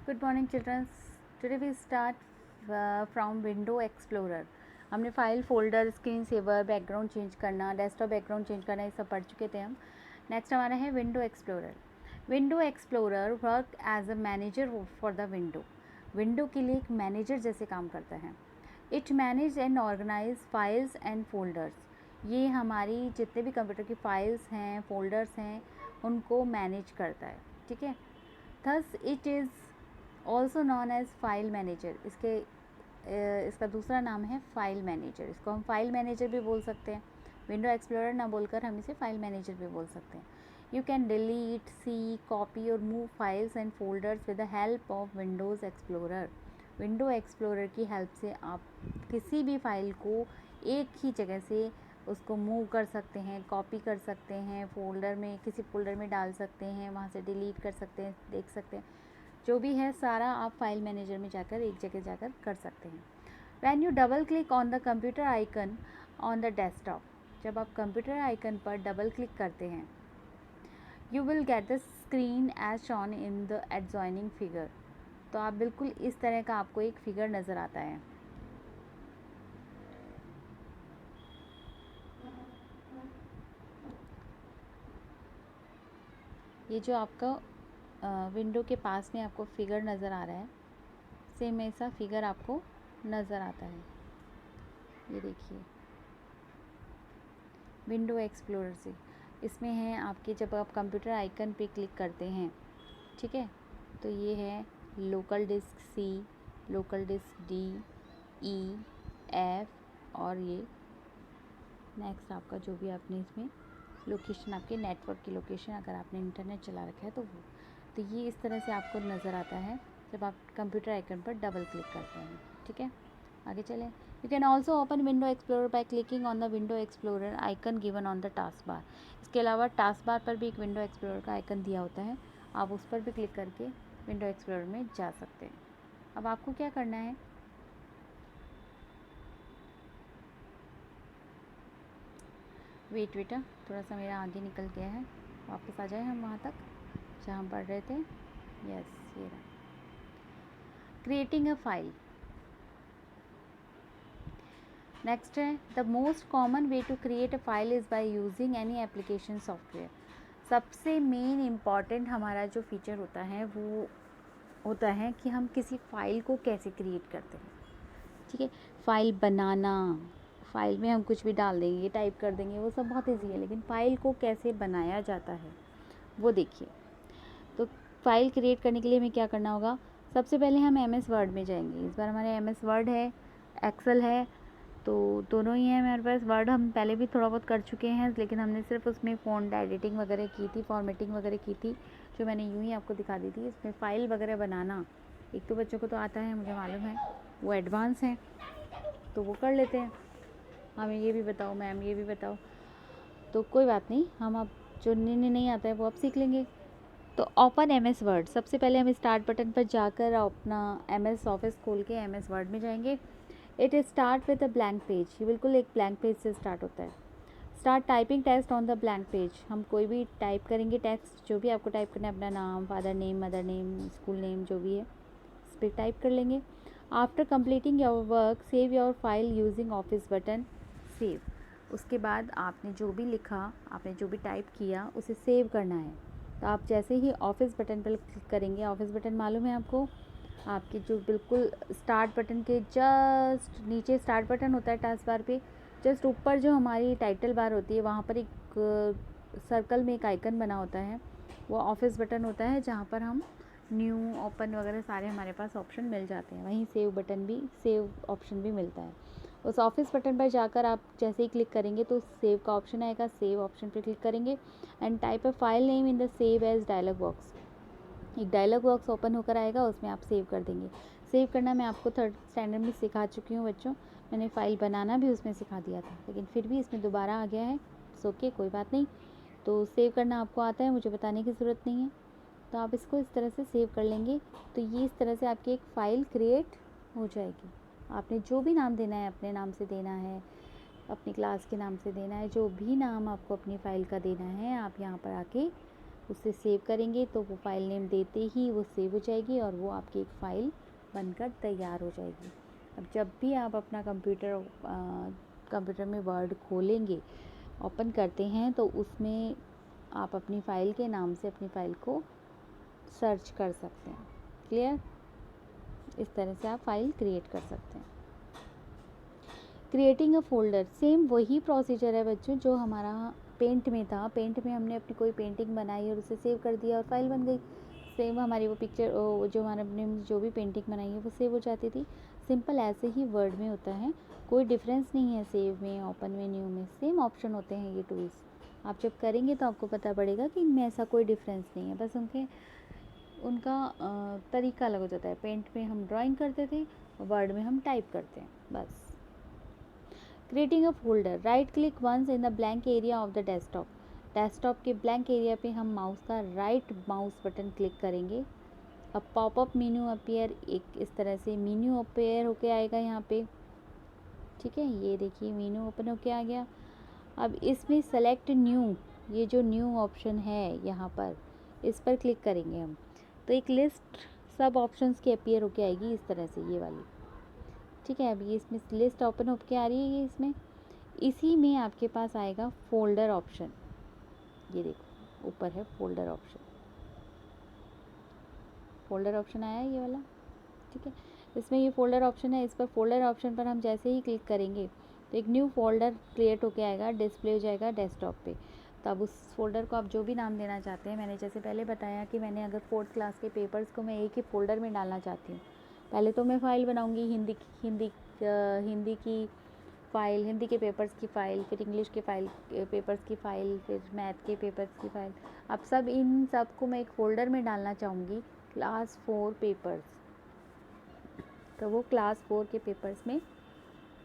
Good morning children's. Today we start from window explorer. हमने file, folder, screen saver, background change करना, desktop background change करना, ये सब पढ़ चुके थे हम। नेक्स्ट हमारा है window explorer. Window explorer work as a manager for the window. Window के लिए एक मैनेजर जैसे काम करता है। It manage and organize files and folders. ये हमारी जितने भी कंप्यूटर की फाइल्स हैं, फोल्डर्स हैं, उनको मैनेज करता है। ठीक है। Thus it is also known as file manager. इसका दूसरा नाम है फाइल मैनेजर। इसको हम फाइल मैनेजर भी बोल सकते हैं। विंडो एक्सप्लोरर ना बोलकर हम इसे फाइल मैनेजर भी बोल सकते हैं। You can delete, see, copy और move files and folders with the help of Windows explorer. Window explorer की हेल्प से आप किसी भी फाइल को एक ही जगह से उसको मूव कर सकते हैं, कॉपी कर सकते हैं, फोल्डर में किसी फोल्डर में डाल सकते हैं, वहाँ से डिलीट कर सकते हैं, देख सकते हैं। जो भी है सारा आप फाइल मैनेजर में जाकर एक जगह जाकर कर सकते हैं। When you double click on the computer icon on the desktop, जब आप कंप्यूटर आइकन पर डबल क्लिक करते हैं, you will get the screen as shown in the adjoining figure. तो आप बिल्कुल इस तरह का आपको एक फिगर नज़र आता है। ये जो आपका विंडो के पास में आपको फिगर नज़र आ रहा है, सेम ऐसा फिगर आपको नज़र आता है। ये देखिए विंडो एक्सप्लोरर से इसमें है आपके, जब आप कंप्यूटर आइकन पे क्लिक करते हैं, ठीक है, तो ये है local disk C, local disk D, E, F और ये नेक्स्ट आपका जो भी आपने इसमें लोकेशन, आपके नेटवर्क की लोकेशन, अगर आपने इंटरनेट चला रखा है तो वो, तो ये इस तरह से आपको नज़र आता है जब आप कंप्यूटर आइकन पर डबल क्लिक करते हैं। ठीक है, आगे चलें। You can also open window explorer by clicking on the window explorer icon given on the task bar. इसके अलावा टास्क बार पर भी एक विंडो एक्सप्लोरर का आइकन दिया होता है, आप उस पर भी क्लिक करके विंडो एक्सप्लोरर में जा सकते हैं। अब आपको क्या करना है, वेट बेटा, थोड़ा सा मेरा आगे निकल गया है, वापस आ जाए हम वहाँ तक जहाँ हम पढ़ रहे थे। यस, ये रहा। Creating a file. नेक्स्ट है the most common way to create a file is by using any application software. सबसे मेन इम्पॉर्टेंट हमारा जो फीचर होता है वो होता है कि हम किसी फाइल को कैसे क्रिएट करते हैं। ठीक है, फाइल बनाना, फाइल में हम कुछ भी डाल देंगे, टाइप कर देंगे, वो सब बहुत ईजी है, लेकिन फ़ाइल को कैसे बनाया जाता है वो देखिए। तो फाइल क्रिएट करने के लिए हमें क्या करना होगा, सबसे पहले हम MS वर्ड में जाएंगे। इस बार हमारे MS वर्ड है, एक्सेल है, तो दोनों ही है हमारे पास। वर्ड हम पहले भी थोड़ा बहुत कर चुके हैं, लेकिन हमने सिर्फ उसमें फ़ॉन्ट एडिटिंग वगैरह की थी, फॉर्मेटिंग वगैरह की थी, जो मैंने यूँ ही आपको दिखा दी थी। इसमें फ़ाइल वगैरह बनाना एक तो बच्चों को तो आता है, मुझे मालूम है, वो एडवांस हैं तो वो कर लेते हैं। हमें ये भी बताओ मैम, ये भी बताओ, तो कोई बात नहीं, हम अब जो नहीं आता है वो अब सीख लेंगे। तो ओपन MS वर्ड, सबसे पहले हम स्टार्ट बटन पर जाकर अपना MS ऑफिस खोल के MS वर्ड में जाएंगे। It start with a blank page, ये बिल्कुल एक ब्लैंक पेज से स्टार्ट होता है। Start typing text on the blank page, हम कोई भी टाइप करेंगे टेक्स्ट, जो भी आपको टाइप करना है, अपना नाम, father name, mother name, school name, जो भी है इस पर टाइप कर लेंगे। After completing your work save your file using office button save. उसके बाद आपने जो भी लिखा, आपने जो भी टाइप किया, उसे सेव करना है। तो आप जैसे ही ऑफिस बटन पर क्लिक करेंगे, ऑफिस बटन मालूम है आपको, आपके जो बिल्कुल स्टार्ट बटन के जस्ट नीचे स्टार्ट बटन होता है टास्क बार पे, जस्ट ऊपर जो हमारी टाइटल बार होती है, वहाँ पर एक सर्कल में एक आइकन बना होता है, वो ऑफिस बटन होता है, जहाँ पर हम न्यू, ओपन वगैरह सारे हमारे पास ऑप्शन मिल जाते हैं। वहीं सेव बटन भी, सेव ऑप्शन भी मिलता है। उस ऑफिस बटन पर जाकर आप जैसे ही क्लिक करेंगे तो सेव का ऑप्शन आएगा, सेव ऑप्शन पर क्लिक करेंगे and type a file name in the save as dialog box. एक डायलॉग बॉक्स ओपन होकर आएगा, उसमें आप सेव कर देंगे। सेव करना मैं आपको 3rd स्टैंडर्ड में सिखा चुकी हूँ बच्चों, मैंने फ़ाइल बनाना भी उसमें सिखा दिया था, लेकिन फिर भी इसमें दोबारा आ गया है, सो ओके, कोई बात नहीं। तो सेव करना आपको आता है, मुझे बताने की ज़रूरत नहीं है, तो आप इसको इस तरह से सेव कर लेंगे। तो ये इस तरह से आपकी एक फ़ाइल क्रिएट हो जाएगी। आपने जो भी नाम देना है, अपने नाम से देना है, अपनी क्लास के नाम से देना है, जो भी नाम आपको अपनी फ़ाइल का देना है, आप यहाँ पर आके उससे सेव करेंगे तो वो फाइल नेम देते ही वो सेव हो जाएगी और वो आपकी एक फ़ाइल बनकर तैयार हो जाएगी। अब जब भी आप अपना कंप्यूटर में वर्ड खोलेंगे, ओपन करते हैं, तो उसमें आप अपनी फ़ाइल के नाम से अपनी फ़ाइल को सर्च कर सकते हैं। क्लियर? इस तरह से आप फाइल क्रिएट कर सकते हैं। क्रिएटिंग अ फोल्डर, सेम वही प्रोसीजर है बच्चों जो हमारा पेंट में था। पेंट में हमने अपनी कोई पेंटिंग बनाई और उसे सेव कर दिया और फाइल बन गई। सेम हमारी वो पिक्चर जो हमारे अपने जो भी पेंटिंग बनाई है वो सेव हो जाती थी। सिंपल ऐसे ही वर्ड में होता है, कोई डिफरेंस नहीं है सेव में, ओपन में, न्यू में, सेम ऑप्शन होते हैं ये टूल्स। आप जब करेंगे तो आपको पता पड़ेगा कि इनमें ऐसा कोई डिफरेंस नहीं है, बस उनका तरीका अलग हो जाता है। पेंट में हम ड्राइंग करते थे, वर्ड में हम टाइप करते हैं, बस। Creating a folder, right click once in the blank area of the desktop. Desktop के ब्लैंक एरिया पे हम माउस का राइट माउस बटन क्लिक करेंगे। अब पॉपअप मेन्यू अपीयर, एक इस तरह से मेन्यू अपीयर होके आएगा यहाँ पे। ठीक है, ये देखिए मेन्यू ओपन होके आ गया। अब इसमें सेलेक्ट न्यू, ये जो न्यू ऑप्शन है यहाँ पर, इस पर क्लिक करेंगे हम, तो एक लिस्ट सब ऑप्शंस की अपीयर होके आएगी इस तरह से, ये वाली। ठीक है, अब ये इसमें लिस्ट ओपन होके आ रही है ये इसमें। इसी में आपके पास आएगा फोल्डर ऑप्शन, ये देखो ऊपर है फोल्डर ऑप्शन, फोल्डर ऑप्शन आया है ये वाला। ठीक है, इसमें ये फोल्डर ऑप्शन है, इस पर फोल्डर ऑप्शन पर हम जैसे ही क्लिक करेंगे तो एक न्यू फोल्डर क्रिएट होके आएगा, डिस्प्ले हो जाएगा डेस्कटॉप पे। तो अब उस फोल्डर को आप जो भी नाम देना चाहते हैं, मैंने जैसे पहले बताया कि मैंने अगर 4th क्लास के पेपर्स को मैं एक ही फोल्डर में डालना चाहती हूँ, पहले तो मैं फ़ाइल बनाऊँगी हिंदी की फ़ाइल, हिंदी के पेपर्स की फ़ाइल, फिर इंग्लिश के पेपर्स की फ़ाइल, फिर मैथ के पेपर्स की फ़ाइल। अब इन सब को मैं एक फ़ोल्डर में डालना चाहूँगी, क्लास 4 पेपर्स, तो वो क्लास 4 के पेपर्स में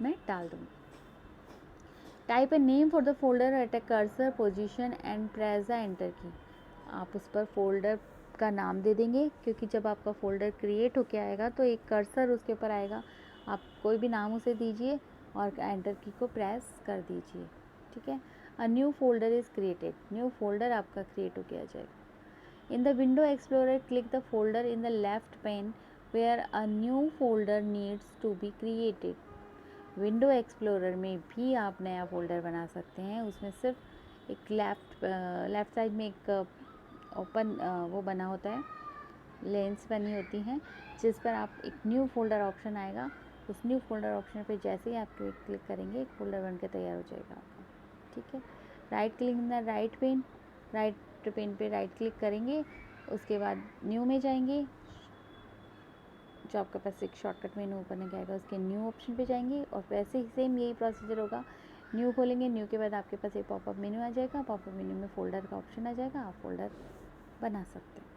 मैं डाल दूँगी। Type a name for the folder at a cursor position and press the enter key. आप उस पर फोल्डर का नाम दे देंगे, क्योंकि जब आपका फोल्डर क्रिएट होके आएगा तो एक कर्सर उसके ऊपर आएगा, आप कोई भी नाम उसे दीजिए और एंटर की को प्रेस कर दीजिए। ठीक है, a new folder is created, new folder आपका क्रिएट होके आ जाएगा। In the window explorer click the folder in the left pane where a new folder needs to be created. Window explorer में भी आप नया फोल्डर बना सकते हैं, उसमें सिर्फ एक लेफ़्ट साइड में एक ओपन वो बना होता है, लेंस बनी होती हैं, जिस पर आप एक न्यू फोल्डर ऑप्शन आएगा, उस न्यू फोल्डर ऑप्शन पे जैसे ही आप क्लिक करेंगे एक फोल्डर बनकर तैयार हो जाएगा आपका। ठीक है, right click in the right pane पे राइट क्लिक करेंगे, उसके बाद न्यू में जाएंगे, जो आपके पास एक शॉर्टकट मेनू ओपन हो जाएगा, उसके न्यू ऑप्शन पे जाएंगे और वैसे ही सेम यही प्रोसीजर होगा। न्यू खोलेंगे, न्यू के बाद आपके पास एक पॉपअप मेन्यू आ जाएगा, पॉपअप मेन्यू में फोल्डर का ऑप्शन आ जाएगा, आप फोल्डर बना सकते हैं।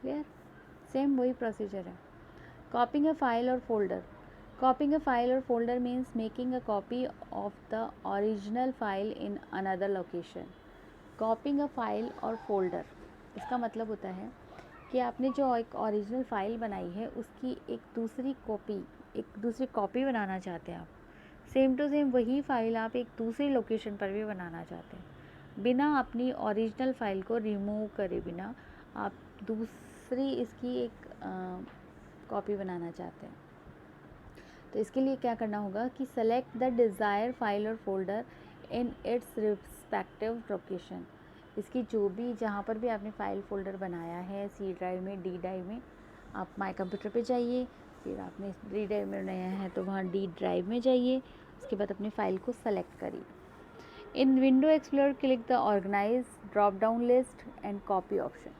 क्लियर, सेम वही प्रोसीजर है। कॉपिंग अ फाइल और फोल्डर, कॉपिंग अ फाइल और folder means making a copy of the original file in another location. कॉपिंग a file और फोल्डर, इसका मतलब होता है कि आपने जो एक ओरिजिनल फ़ाइल बनाई है उसकी एक दूसरी कॉपी बनाना चाहते हैं आप, सेम टू सेम वही फ़ाइल आप एक दूसरी लोकेशन पर भी बनाना चाहते हैं, बिना अपनी ओरिजिनल फ़ाइल को रिमूव करे बिना आप दूसरी इसकी एक कॉपी बनाना चाहते हैं। तो इसके लिए क्या करना होगा कि सेलेक्ट द डिज़ायर फाइल और folder in its respective location. इसकी जो भी जहाँ पर भी आपने फ़ाइल फोल्डर बनाया है, सी ड्राइव में, डी ड्राइव में, आप माई कंप्यूटर पे जाइए, फिर आपने डी ड्राइव में बनाया है तो वहाँ डी ड्राइव में जाइए, उसके बाद अपनी फ़ाइल को सेलेक्ट करिए। In window explorer click the organize drop down list and copy option.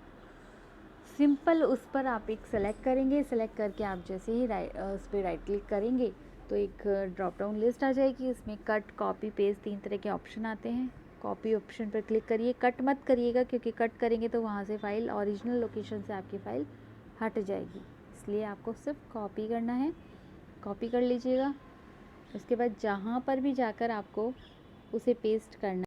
Simple उस पर आप एक सेलेक्ट करेंगे, सेलेक्ट करके आप जैसे ही उस पर राइट क्लिक करेंगे तो एक ड्रॉप डाउन लिस्ट आ जाएगी, उसमें कट, कॉपी, पेस्ट 3 तरह के ऑप्शन आते हैं। कॉपी ऑप्शन पर क्लिक करिए, कट मत करिएगा क्योंकि कट करेंगे तो वहाँ से फ़ाइल ओरिजिनल लोकेशन से आपकी फ़ाइल हट जाएगी, इसलिए आपको सिर्फ कॉपी करना है, कॉपी कर लीजिएगा। उसके बाद जहाँ पर भी जाकर आपको उसे पेस्ट करना